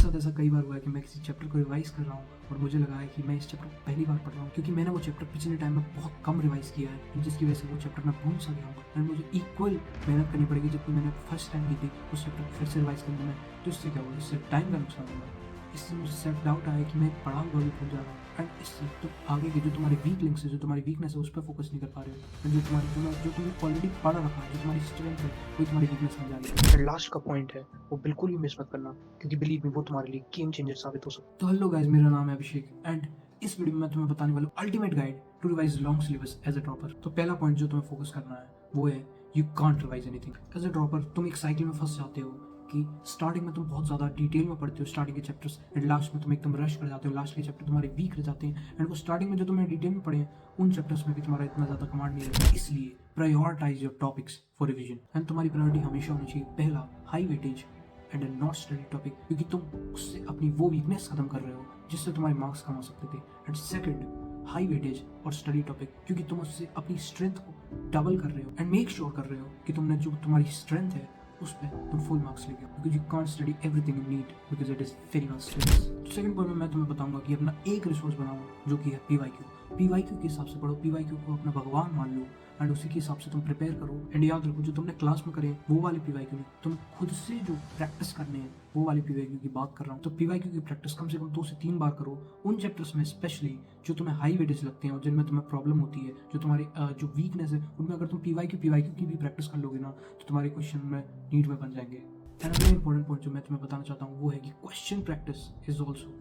साथ ऐसा कई बार हुआ है कि मैं किसी चैप्टर को रिवाइज़ कर रहा हूँ और मुझे लगा है कि मैं इस चैप्टर को पहली बार पढ़ रहा हूँ, क्योंकि मैंने वो चैप्टर पिछले टाइम में बहुत कम रिवाइज़ किया है, जिसकी वजह से वो चैप्टर मैं भूल सा गया हूँ एंड मुझे इक्वल मेहनत करनी पड़ेगी जितनी मैंने फर्स्ट टाइम की थी उस चैप्टर को फिर से रिवाइज़ करने में। तो इससे क्या होगा, इससे टाइम का नुकसान होगा। इससे मुझे सेल्फ डाउट आया कि मैं पढ़ा हुआ भी भूल जा रहा हूँ एंड इससे तो आगे के जो तुम्हारे वीक लिंक्स है, जो तुम्हारी वीकनेस है, उस पर फोकस नहीं कर पा रहे हो एंड जो तुमने ऑलरेडी पढ़ रखा है, जो तुम्हारी स्ट्रेंथ है, वो तुम्हारी वीकनेस बन जा रही है। लास्ट का पॉइंट है वो बिल्कुल भी मिस मत करना, क्योंकि बिलीव मी वो तुम्हारे लिए गेम चेंजर साबित हो सकता तो हेलो गाइस, मेरा नाम है अभिषेक एंड इस वीडियो में मैं तुम्हें बताने वाला हूँ ultimate guide to revise long syllabus as a dropper. तो पहला पॉइंट जो तुम्हें फोकस करना है वो है you can't revise anything as a dropper. तुम एक साइकिल में फंस जाते हो कि स्टार्टिंग में तुम बहुत ज़्यादा डिटेल में पढ़ते हो स्टार्टिंग के चैप्टर्स एंड लास्ट में तुम एकदम रश कर जाते हो, लास्ट के चैप्टर तुम्हारे वीक रह जाते हैं एंड वो स्टार्टिंग में जो तुमने डिटेल में पढ़े हैं उन चैप्टर्स में भी तुम्हारा इतना ज़्यादा कमांड नहीं रहता। इसलिए prioritise your topics for revision and तुम्हारी प्रायोरिटी हमेशा होनी चाहिए पहला high weightage and a not study topic, क्योंकि तुम उससे अपनी वो वीकनेस खत्म कर रहे हो जिससे तुम्हारे मार्क्स कम हो सकते थे। एंड सेकंड हाई वेटेज और स्टडी टॉपिक, क्योंकि तुम उससे अपनी स्ट्रेंथ को डबल कर रहे हो एंड मेक श्योर कर रहे हो कि तुमने जो तुम्हारी स्ट्रेंथ है उस पर तुम फुल मार्क्स लेके, because you can't study everything in NEET because it is very much stress. तो सेकंड पॉइंट में मैं तुम्हें बताऊंगा कि अपना एक रिसोर्स बनाओ जो कि है पीवाईक्यू के हिसाब से पढ़ो, पीवाईक्यू को अपना भगवान मान लो एंड उसी के हिसाब से तुम प्रिपेयर करो। एंड याद रखो जो तुमने क्लास में करे वो वाले पीवाईक्यू नहीं, तुम खुद से जो प्रैक्टिस करने हैं वो वाले पीवाईक्यू की बात कर रहा हूँ। तो पीवाईक्यू की प्रैक्टिस कम से कम 2 से 3 बार करो उन चैप्टर्स में स्पेशली जो तुम्हें हाई वेटेज लगते हैं और जिनमें तुम्हें प्रॉब्लम होती है, जो तुम्हारी जो वीकनेस है उनमें अगर तुम पीवाईक्यू की भी प्रैक्टिस कर लोगे ना तो तुम्हारे क्वेश्चन में नीट में बन जाएंगे। एंड अगला इंपॉर्टेंट पॉइंट जो मैं तुम्हें बताना चाहता हूँ वो है कि question practice is also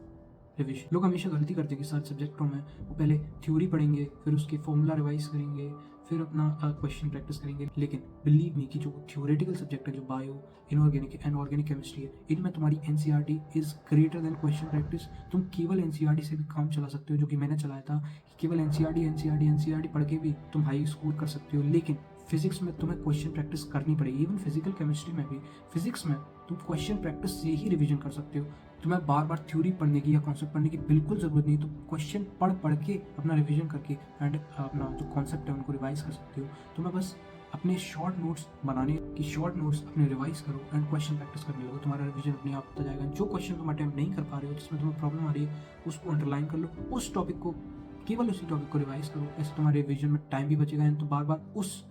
revision. लोग हमेशा गलती करते हैं कि सारे सब्जेक्टों में वो पहले थ्योरी पढ़ेंगे, फिर उसके फॉर्मूला रिवाइज करेंगे, फिर अपना क्वेश्चन प्रैक्टिस करेंगे। लेकिन बिलीव मी कि जो थ्योरेटिकल सब्जेक्ट है, जो bio, inorganic and organic chemistry है, इनमें तुम्हारी NCERT is greater than question practice. तुम केवल एनसीईआरटी से भी काम चला सकते हो, जो कि मैंने चलाया था कि केवल एनसीईआरटी पढ़ के भी तुम हाई स्कोर कर सकते हो। लेकिन फिजिक्स में तुम्हें क्वेश्चन प्रैक्टिस करनी पड़ेगी, इवन फिजिकल केमिस्ट्री में भी। फिजिक्स में तुम क्वेश्चन प्रैक्टिस से ही रिवीजन कर सकते हो। तुम्हें बार बार थ्योरी पढ़ने की या कॉन्सेप्ट पढ़ने की बिल्कुल ज़रूरत नहीं। तुम क्वेश्चन पढ़ के अपना रिवीजन करके एंड अपना जो कॉन्सेप्ट है उनको रिवाइज कर सकते हो। तुम्हें बस अपने शॉर्ट नोट्स बनाने की, शॉर्ट नोट्स अपने रिवाइज करो एंड क्वेश्चन प्रैक्टिस करने लगो, तुम्हारा रिवीजन अपने आप होता जाएगा। जो क्वेश्चन तुम अटेम्प्ट नहीं कर पा रहे हो, जिसमें तुम्हें प्रॉब्लम आ रही है, उसको अंडरलाइन कर लो, उस टॉपिक को, केवल उसी टॉपिक को रिवाइज करो। ऐसे तुम्हारे रिवीजन में टाइम भी बचेगा एंड तो बार बार उस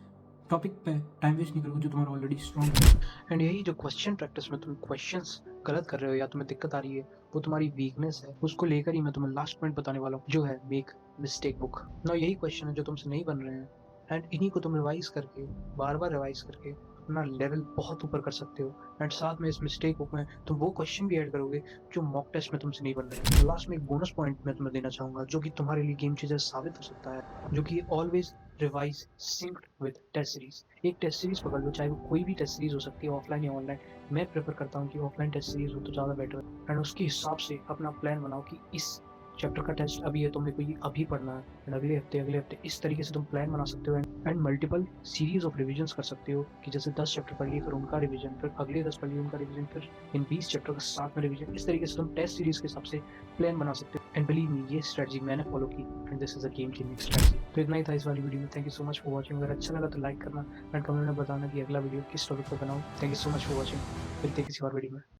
टॉपिक पे टाइम वेस्ट नहीं करोगे जो तुम्हारा ऑलरेडी स्ट्रॉन्ग है। है। एंड यही जो क्वेश्चन प्रैक्टिस में तुम क्वेश्चंस गलत कर रहे हो या तुम्हें दिक्कत आ रही है वो तुम्हारी वीकनेस है, उसको लेकर ही मैं तुम्हें लास्ट पॉइंट बताने वाला हूँ जो है मेक मिस्टेक बुक। ना यही क्वेश्चन है जो तुमसे नहीं बन रहे हैं एंड इन्हीं को तुम रिवाइज करके, बार बार रिवाइज करके अपना लेवल बहुत ऊपर कर सकते हो। एंड साथ में इस मिस्टेक बुक में तुम वो क्वेश्चन भी ऐड करोगे जो मॉक टेस्ट में तुमसे नहीं बन रहे। तो लास्ट में एक बोनस पॉइंट मैं तुम्हें देना चाहूंगा जो कि तुम्हारे लिए गेम चेंजर साबित हो सकता है, जो कि always revise synced with test series. एक टेस्ट सीरीज पकड़ लो, चाहे वो कोई भी टेस्ट सीरीज हो सकती है, ऑफलाइन या ऑनलाइन। मैं प्रेफर करता हूँ कि ऑफलाइन टेस्ट सीरीज हो तो ज़्यादा बेटर है। एंड उसके हिसाब से अपना प्लान बनाओ कि इस चैप्टर का टेस्ट अभी है तो मेरे को ये अभी पढ़ना है एंड अगले हफ्ते इस तरीके से तुम प्लान बना सकते हो and multiple series of revisions कर सकते हो कि जैसे 10 चैप्टर पढ़ लिए फिर उनका रिवीजन, फिर अगले 10 पढ़ लिए उनका रिवीजन, फिर इन 20 चैप्टर का साथ में रिवीजन। इस तरीके से तुम टेस्ट सीरीज के हिसाब से प्लान बना सकते हो। एंड बिलीव मी ये स्ट्रेटजी मैंने फॉलो की and this is a game changing strategy. तो इतना ही था इस वाली वीडियो में। Thank you so much for watching. अगर अच्छा लगा तो लाइक करना एंड कमेंट में बताना कि अगला वीडियो किस टॉपिक पर बनाऊँ। Thank you so much for watching. मिलते हैं किसी और वीडियो में।